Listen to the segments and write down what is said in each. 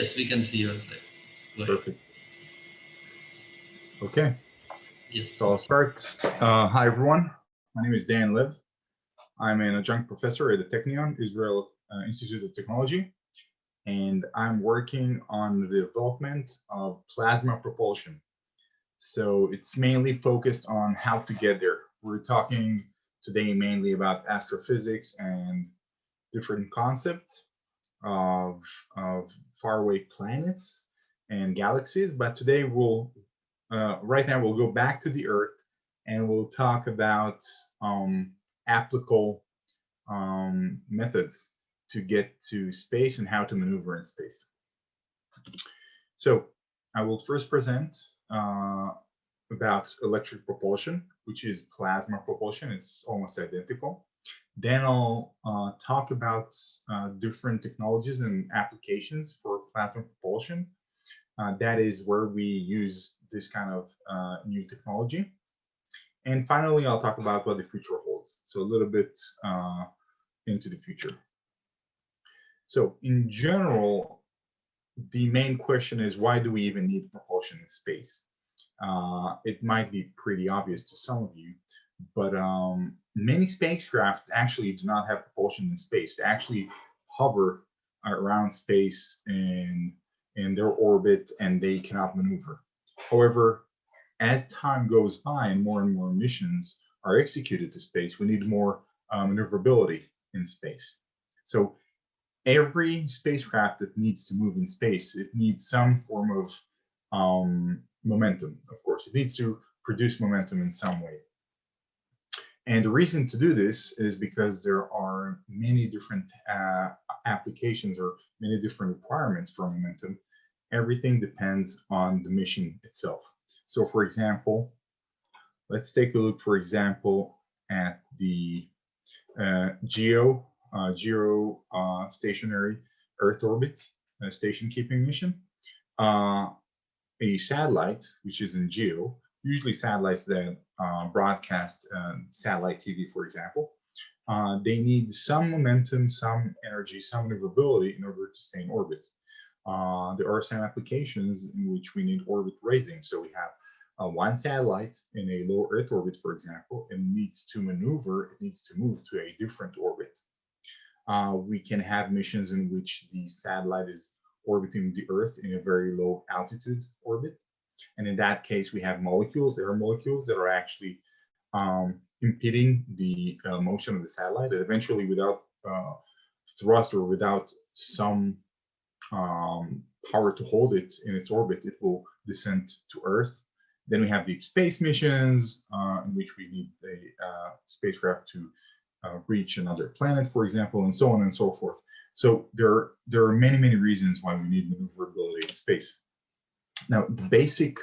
Yes, we can see your slide. Go ahead. Perfect. Okay, Yes. so I'll start. Hi, everyone. My name is Dan Lev. I'm an adjunct professor at the Technion, Israel Institute of Technology, and I'm working on the development of plasma propulsion. So it's mainly focused on how to get there. We're talking today mainly about astrophysics and different concepts of faraway planets and galaxies. But today right now we'll go back to the Earth and we'll talk about applicable methods to get to space and how to maneuver in space. So I will first present about electric propulsion, which is plasma propulsion. It's almost identical. Then I'll talk about different technologies and applications for plasma propulsion. That is where we use this kind of new technology. And finally, I'll talk about what the future holds. So a little bit into the future. So in general, the main question is, why do we even need propulsion in space? It might be pretty obvious to some of you, but many spacecraft actually do not have propulsion in space. They actually hover around space in their orbit, and they cannot maneuver. However, as time goes by and more missions are executed to space, we need more maneuverability in space. So every spacecraft that needs to move in space, it needs some form of momentum, of course. It needs to produce momentum in some way. And the reason to do this is because there are many different applications or many different requirements for momentum. Everything depends on the mission itself. So for example, let's take a look, for example, at the geostationary Earth orbit station keeping mission. A satellite, which is in geo, usually satellites that broadcast satellite TV, for example, they need some momentum, some energy, some maneuverability in order to stay in orbit. There are some applications in which we need orbit raising. So we have one satellite in a low Earth orbit, for example, and needs to maneuver, it needs to move to a different orbit. We can have missions in which the satellite is orbiting the Earth in a very low altitude orbit. And in that case, we have molecules, air molecules that are actually impeding the motion of the satellite. And eventually, without thrust or without some power to hold it in its orbit, it will descend to Earth. Then we have deep space missions in which we need a spacecraft to reach another planet, for example, and so on and so forth. So there are many reasons why we need maneuverability in space. Now, the basic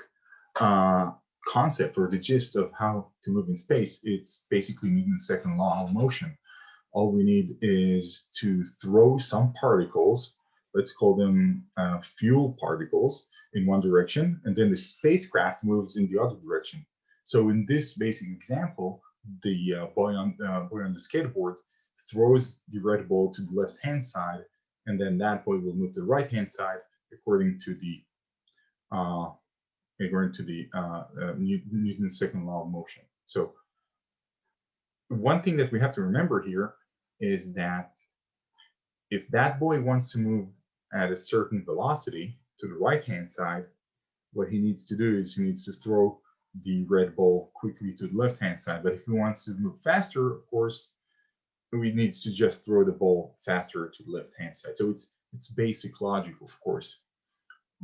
concept or the gist of how to move in space, it's basically Newton's second law of motion. All we need is to throw some particles, let's call them fuel particles, in one direction, and then the spacecraft moves in the other direction. So in this basic example, the boy on the skateboard throws the red ball to the left-hand side, and then that boy will move to the right-hand side according to the Newton's second law of motion. So one thing that we have to remember here is that if that boy wants to move at a certain velocity to the right-hand side, what he needs to do is he needs to throw the red ball quickly to the left-hand side. But if he wants to move faster, of course, he needs to just throw the ball faster to the left-hand side. So it's basic logic, of course.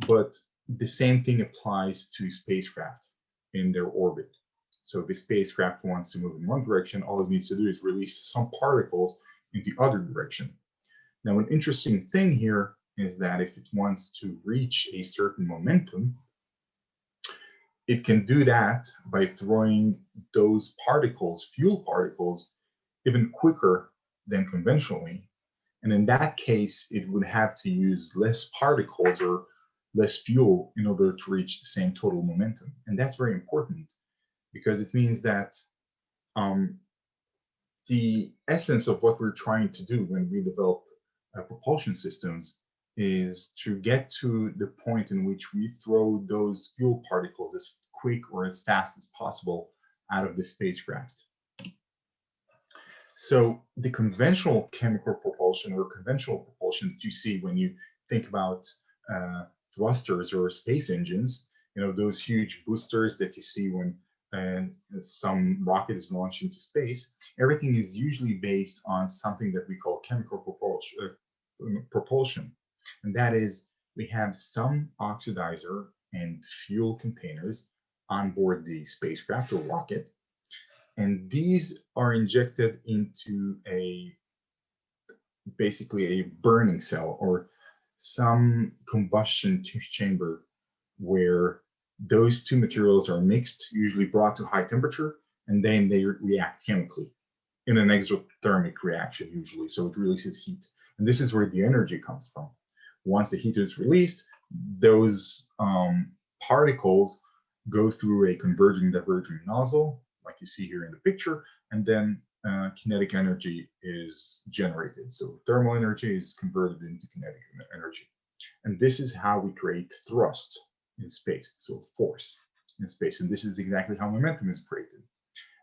But the same thing applies to spacecraft in their orbit. So if a spacecraft wants to move in one direction, all it needs to do is release some particles in the other direction. Now, an interesting thing here is that if it wants to reach a certain momentum, it can do that by throwing those particles, fuel particles, even quicker than conventionally. And in that case, it would have to use less particles or less fuel in order to reach the same total momentum. And that's very important because it means that the essence of what we're trying to do when we develop propulsion systems is to get to the point in which we throw those fuel particles as quick or as fast as possible out of the spacecraft. So the conventional chemical propulsion or conventional propulsion that you see when you think about thrusters or space engines, you know, those huge boosters that you see when some rocket is launched into space, everything is usually based on something that we call chemical propulsion. And that is, we have some oxidizer and fuel containers on board the spacecraft or rocket. And these are injected into basically a burning cell or some combustion chamber where those two materials are mixed, usually brought to high temperature, and then they react chemically in an exothermic reaction usually. So it releases heat. And this is where the energy comes from. Once the heat is released, those particles go through a converging diverging nozzle, like you see here in the picture, and then kinetic energy is generated. So thermal energy is converted into kinetic energy. And this is how we create thrust in space, so force in space. And this is exactly how momentum is created.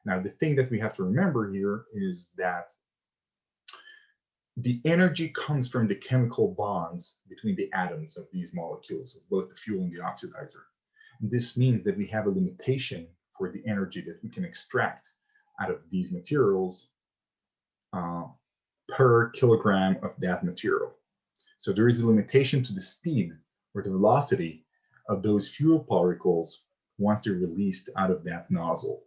Now, the thing that we have to remember here is that the energy comes from the chemical bonds between the atoms of these molecules, of both the fuel and the oxidizer. And this means that we have a limitation for the energy that we can extract out of these materials per kilogram of that material. So there is a limitation to the speed or the velocity of those fuel particles once they're released out of that nozzle.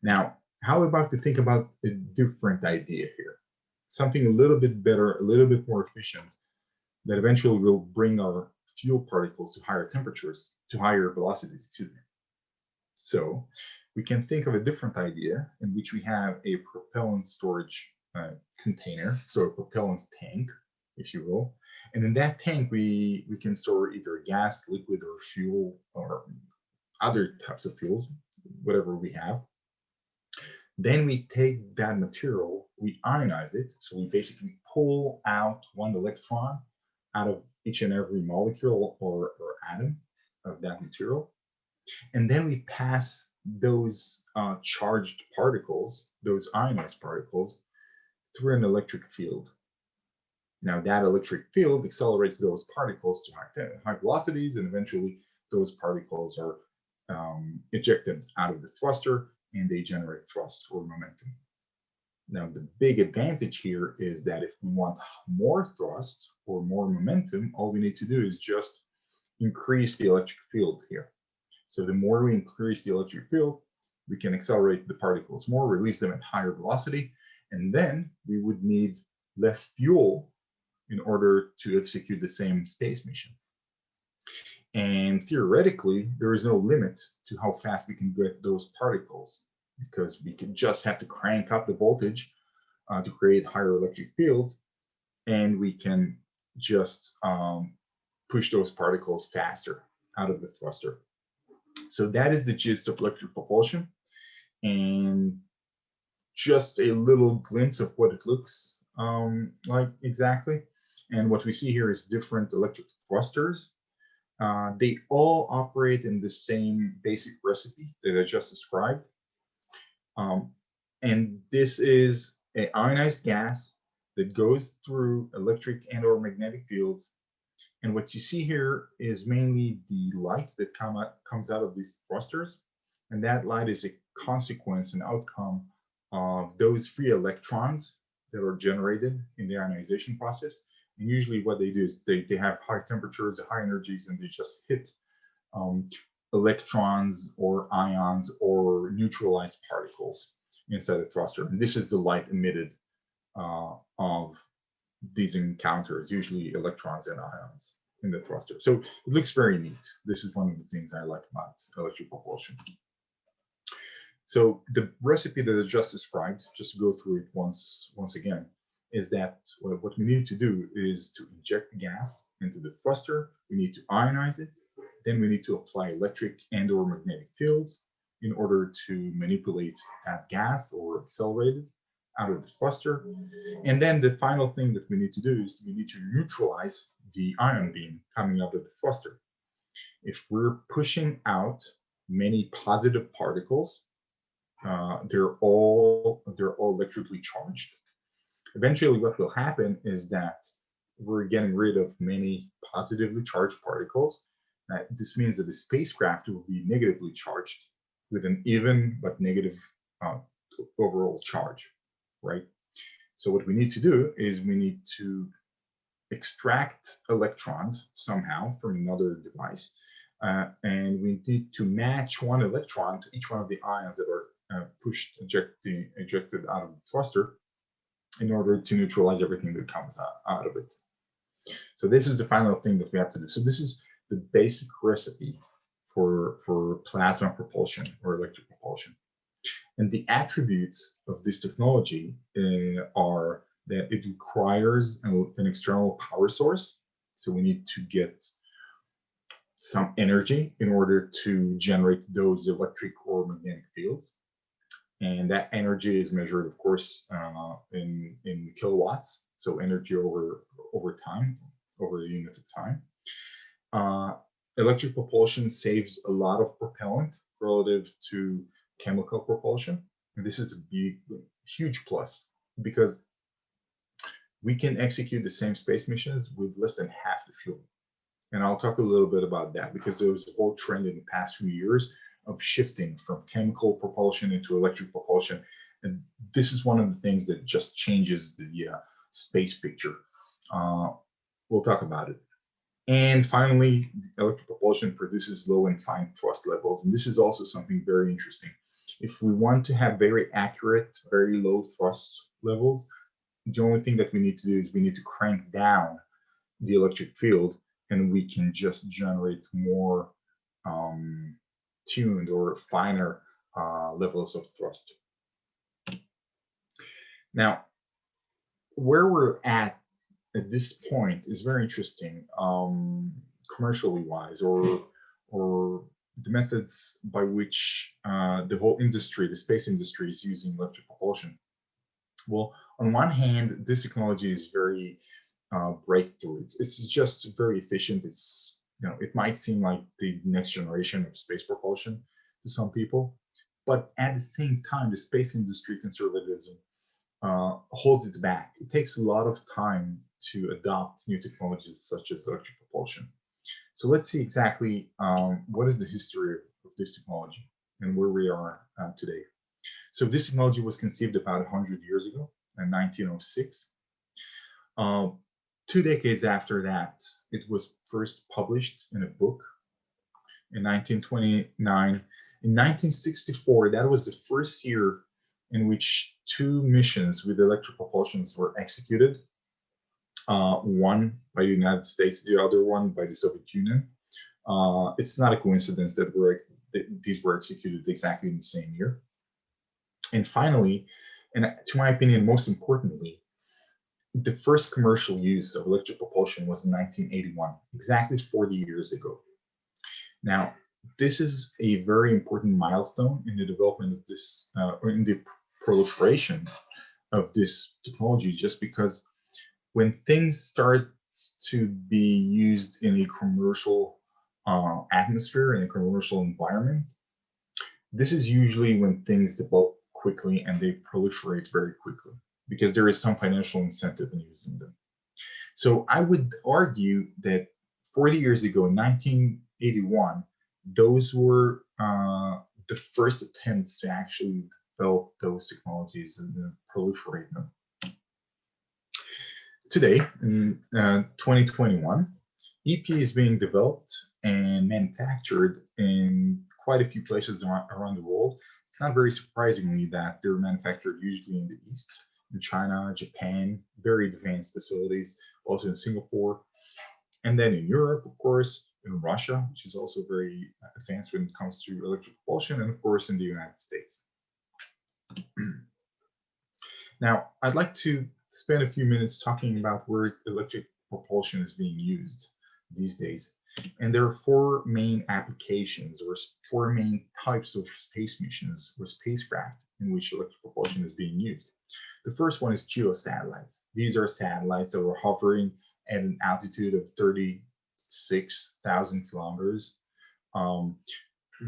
Now, how about to think about a different idea here? Something a little bit better, a little bit more efficient, that eventually will bring our fuel particles to higher temperatures, to higher velocities too. So we can think of a different idea in which we have a propellant storage container, so a propellant tank, if you will. And in that tank, we can store either gas, liquid, or fuel, or other types of fuels, whatever we have. Then we take that material, we ionize it. So we basically pull out one electron out of each and every molecule or atom of that material. And then we pass those charged particles, those ionized particles, through an electric field. Now that electric field accelerates those particles to high velocities, and eventually those particles are ejected out of the thruster, and they generate thrust or momentum. Now, the big advantage here is that if we want more thrust or more momentum, all we need to do is just increase the electric field here. So the more we increase the electric field, we can accelerate the particles more, release them at higher velocity, and then we would need less fuel in order to execute the same space mission. And theoretically, there is no limit to how fast we can get those particles, because we can just have to crank up the voltage to create higher electric fields, and we can just push those particles faster out of the thruster. So that is the gist of electric propulsion, and just a little glimpse of what it looks like exactly. And what we see here is different electric thrusters. They all operate in the same basic recipe that I just described. And this is an ionized gas that goes through electric and or magnetic fields. And what you see here is mainly the light that comes out of these thrusters. And that light is a consequence and outcome of those free electrons that are generated in the ionization process. And usually what they do is they have high temperatures, high energies, and they just hit electrons or ions or neutralized particles inside the thruster. And this is the light emitted of these encounters, usually electrons and ions in the thruster. So it looks very neat. This is one of the things I like about electric propulsion. So the recipe that I just described, just to go through it once again, is that what we need to do is to inject the gas into the thruster. We need to ionize it. Then we need to apply electric and or magnetic fields in order to manipulate that gas or accelerate it out of the thruster. And then the final thing that we need to do is we need to neutralize the ion beam coming out of the thruster. If we're pushing out many positive particles, they're all electrically charged. Eventually, what will happen is that we're getting rid of many positively charged particles. This means that the spacecraft will be negatively charged with an even but negative overall charge, right? So what we need to do is we need to extract electrons somehow from another device, and we need to match one electron to each one of the ions that are ejected out of the thruster in order to neutralize everything that comes out of it. So this is the final thing that we have to do. So this is the basic recipe for plasma propulsion or electric propulsion. And the attributes of this technology are that it requires an external power source. So we need to get some energy in order to generate those electric or magnetic fields. And that energy is measured, of course, in kilowatts. So energy over time, over a unit of time. Electric propulsion saves a lot of propellant relative to chemical propulsion. And this is a huge plus because we can execute the same space missions with less than half the fuel. And I'll talk a little bit about that because there was a whole trend in the past few years of shifting from chemical propulsion into electric propulsion. And this is one of the things that just changes the space picture. We'll talk about it. And finally, electric propulsion produces low and fine thrust levels. And this is also something very interesting. If we want to have very accurate, very low thrust levels, the only thing that we need to do is we need to crank down the electric field, and we can just generate more tuned or finer levels of thrust. Now, where we're at this point is very interesting, commercially wise, or the methods by which the whole industry, the space industry, is using electric propulsion. Well, on one hand, this technology is very breakthrough. It's just very efficient. It's, it might seem like the next generation of space propulsion to some people, but at the same time, the space industry conservatism holds it back. It takes a lot of time to adopt new technologies such as electric propulsion. So let's see exactly what is the history of this technology and where we are today. So this technology was conceived about 100 years ago in 1906. 2 decades after that, it was first published in a book in 1929. In 1964, that was the first year in which 2 missions with electric propulsions were executed. One by the United States, the other one by the Soviet Union. It's not a coincidence that these were executed exactly in the same year. And finally, and to my opinion, most importantly, the first commercial use of electric propulsion was in 1981, exactly 40 years ago. Now, this is a very important milestone in the development of this, or in the proliferation of this technology, just because when things start to be used in a commercial atmosphere, in a commercial environment, this is usually when things develop quickly and they proliferate very quickly because there is some financial incentive in using them. So I would argue that 40 years ago, in 1981, those were the first attempts to actually develop those technologies and proliferate them. Today, in 2021, EP is being developed and manufactured in quite a few places around the world. It's not very surprisingly that they're manufactured usually in the East, in China, Japan, very advanced facilities, also in Singapore, and then in Europe, of course, in Russia, which is also very advanced when it comes to electric propulsion, and of course in the United States. Now, I'd like to spend a few minutes talking about where electric propulsion is being used these days. And there are 4 main applications or 4 main types of space missions or spacecraft in which electric propulsion is being used. The first one is geosatellites. These are satellites that are hovering at an altitude of 36,000 kilometers.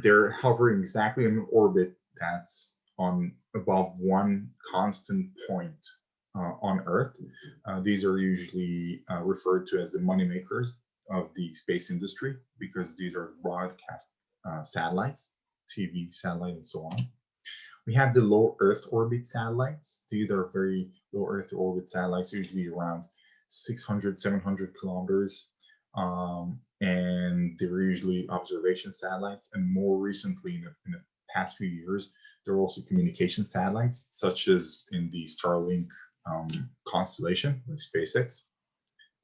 They're hovering exactly in an orbit that's on above one constant point on Earth. These are usually referred to as the moneymakers of the space industry because these are broadcast satellites, TV satellite, and so on. We have the low Earth orbit satellites. These are very low Earth orbit satellites, usually around 600, 700 kilometers. And they're usually observation satellites. And more recently, in the past few years, there are also communication satellites, such as in the Starlink constellation with SpaceX.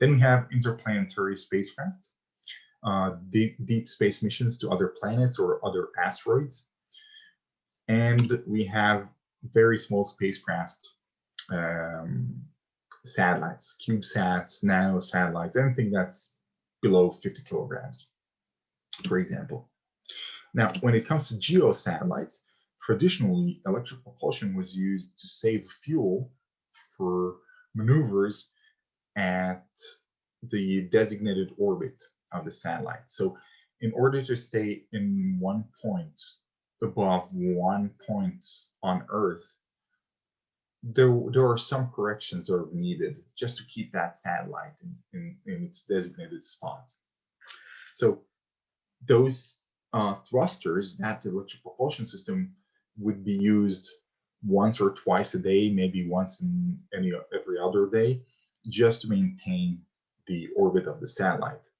Then we have interplanetary spacecraft, deep space missions to other planets or other asteroids. And we have very small spacecraft satellites, CubeSats, nano satellites, anything that's below 50 kilograms, for example. Now, when it comes to geosatellites, traditionally, electric propulsion was used to save fuel for maneuvers at the designated orbit of the satellite. So in order to stay in one point above one point on Earth, there are some corrections that are needed just to keep that satellite in its designated spot. So those thrusters, that electric propulsion system, would be used once or twice a day, maybe once in every other day, just to maintain the orbit of the satellite.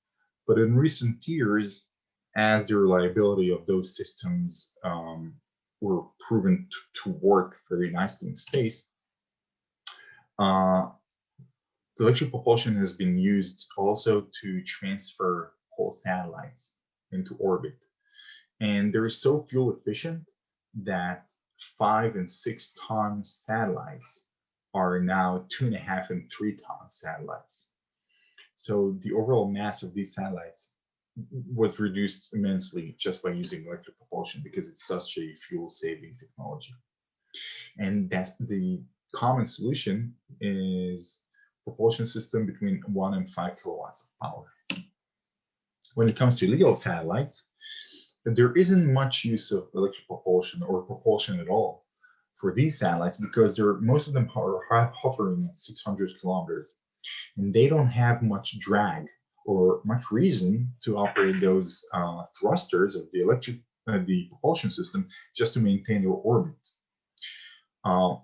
But in recent years, as the reliability of those systems were proven to work very nicely in space, electric propulsion has been used also to transfer whole satellites into orbit. And they're so fuel efficient that 5 and 6 ton satellites are now 2.5 and 3 ton satellites. So the overall mass of these satellites was reduced immensely just by using electric propulsion because it's such a fuel-saving technology. And that's the common solution is propulsion system between 1 and 5 kilowatts of power. When it comes to LEO satellites, there isn't much use of electric propulsion or propulsion at all for these satellites because most of them are hovering at 600 kilometers, and they don't have much drag or much reason to operate those thrusters of the propulsion system just to maintain their orbit.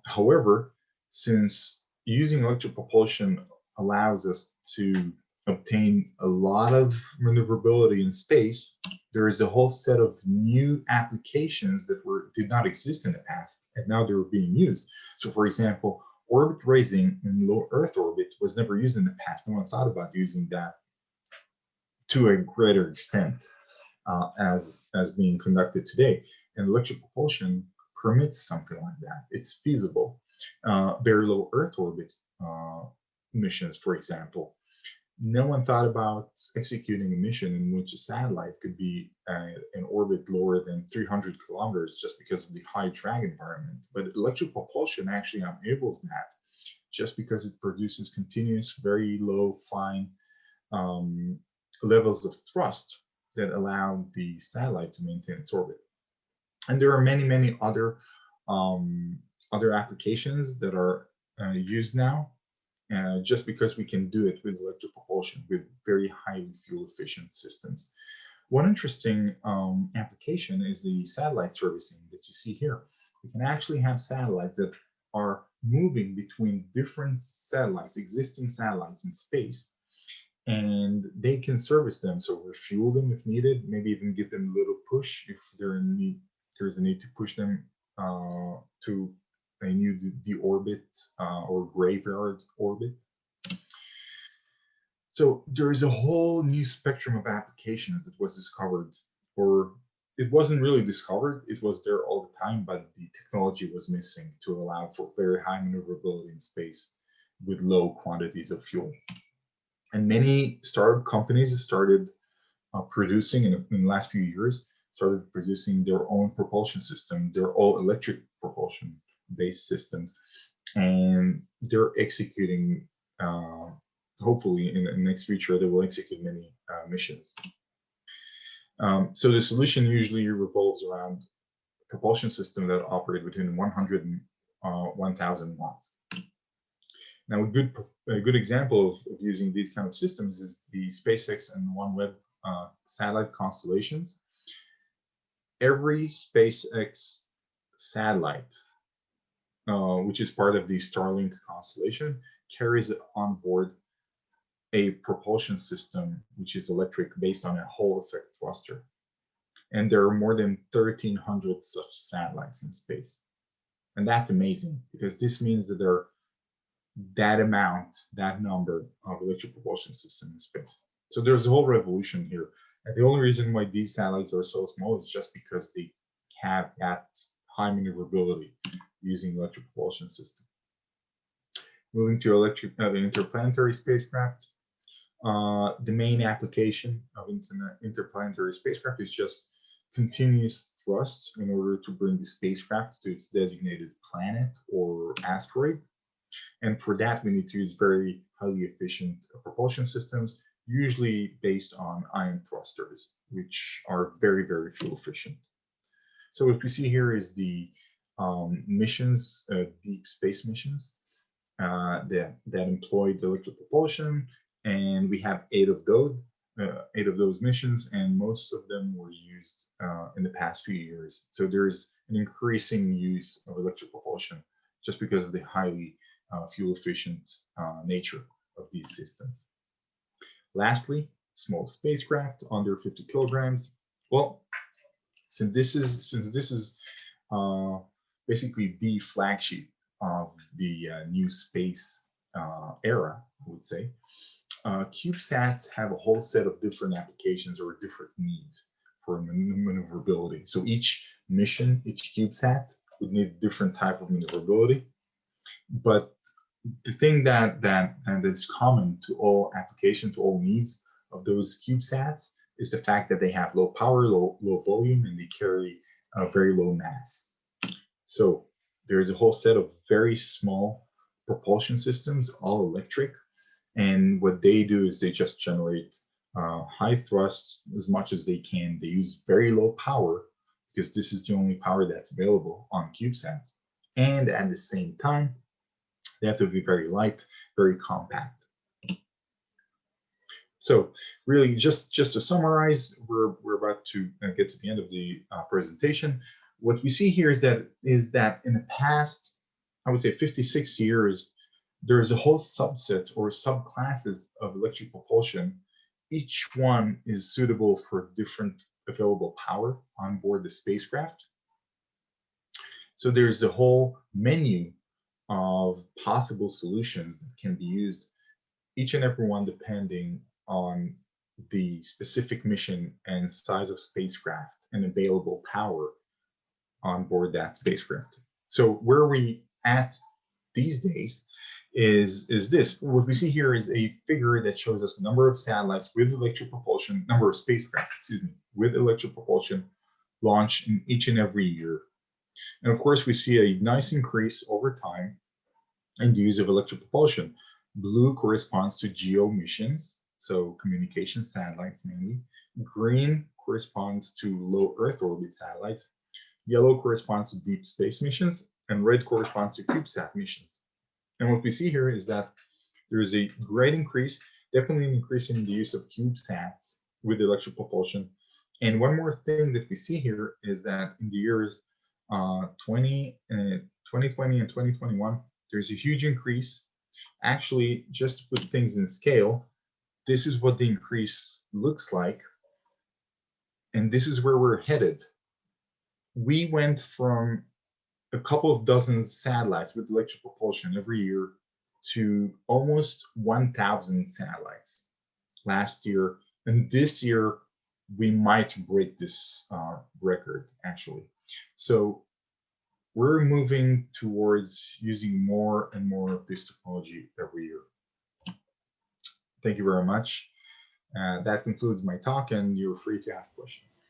However, since using electric propulsion allows us to obtain a lot of maneuverability in space, there is a whole set of new applications that did not exist in the past, and now they're being used. So, for example, orbit raising in low Earth orbit was never used in the past. No one thought about using that to a greater extent as being conducted today. And electric propulsion permits something like that. It's feasible. Very low Earth orbit missions, for example. No one thought about executing a mission in which a satellite could be in orbit lower than 300 kilometers just because of the high drag environment. But electric propulsion actually enables that just because it produces continuous, very low, fine levels of thrust that allow the satellite to maintain its orbit. And there are many, many other applications that are used now. Just because we can do it with electric propulsion with very highly fuel efficient systems. One interesting application is the satellite servicing that you see here. We can actually have satellites that are moving between different satellites, existing satellites in space, and they can service them. So refuel them if needed, maybe even give them a little push if there's a need to push them to a new deorbit or graveyard orbit. So there is a whole new spectrum of applications that was discovered, or it wasn't really discovered, it was there all the time, but the technology was missing to allow for very high maneuverability in space with low quantities of fuel. And many startup companies started producing in the last few years, started producing their own propulsion system, their all electric propulsion based systems and they're executing, hopefully in the next future, they will execute many missions. So the solution usually revolves around propulsion system that operate between 100 and 1000 watts. Now, a good example of using these kind of systems is the SpaceX and OneWeb satellite constellations. Every SpaceX satellite, which is part of the Starlink constellation, carries on board a propulsion system, which is electric, based on a Hall effect thruster. And there are more than 1,300 such satellites in space. And that's amazing, because this means that there are that number of electric propulsion systems in space. So there's a whole revolution here. And the only reason why these satellites are so small is just because they have that high maneuverability using electric propulsion system. Moving to interplanetary spacecraft. The main application of interplanetary spacecraft is just continuous thrust in order to bring the spacecraft to its designated planet or asteroid. And for that, we need to use very highly efficient propulsion systems, usually based on ion thrusters, which are very, very fuel efficient. So what we see here is the missions, deep space missions that employed electric propulsion, and we have 8 of those missions, and most of them were used in the past few years. So there's an increasing use of electric propulsion just because of the highly fuel efficient nature of these systems. Lastly, small spacecraft under 50 kilograms. Well, since this is basically the flagship of the new space era, I would say, CubeSats have a whole set of different applications or different needs for maneuverability. So each mission, each CubeSat would need a different type of maneuverability. But the thing that is common to all applications, to all needs of those CubeSats, is the fact that they have low power, low volume, and they carry a very low mass. So there's a whole set of very small propulsion systems, all electric, and what they do is they just generate high thrust as much as they can. They use very low power because this is the only power that's available on CubeSat, and at the same time, they have to be very light, very compact. So really, just to summarize, we're about to get to the end of the presentation. What we see here is that in the past, I would say 56 years, there is a whole subset or subclasses of electric propulsion. Each one is suitable for different available power on board the spacecraft. So there's a whole menu of possible solutions that can be used, each and every one depending on the specific mission and size of spacecraft and available power on board that spacecraft. So where we at these days is this. What we see here is a figure that shows us the number of satellites with electric propulsion, number of spacecraft, with electric propulsion launched in each and every year. And of course, we see a nice increase over time in the use of electric propulsion. Blue corresponds to GEO missions, so communication satellites mainly. Green corresponds to low Earth orbit satellites. Yellow corresponds to deep space missions, and red corresponds to CubeSat missions. And what we see here is that there is a great increase, definitely an increase in the use of CubeSats with electric propulsion. And one more thing that we see here is that in the years 2020 and 2021, there's a huge increase. Actually, just to put things in scale, this is what the increase looks like. And this is where we're headed. We went from a couple of dozen satellites with electric propulsion every year to almost 1,000 satellites last year. And this year, we might break this record, actually. So we're moving towards using more and more of this technology every year. Thank you very much. That concludes my talk, and you're free to ask questions.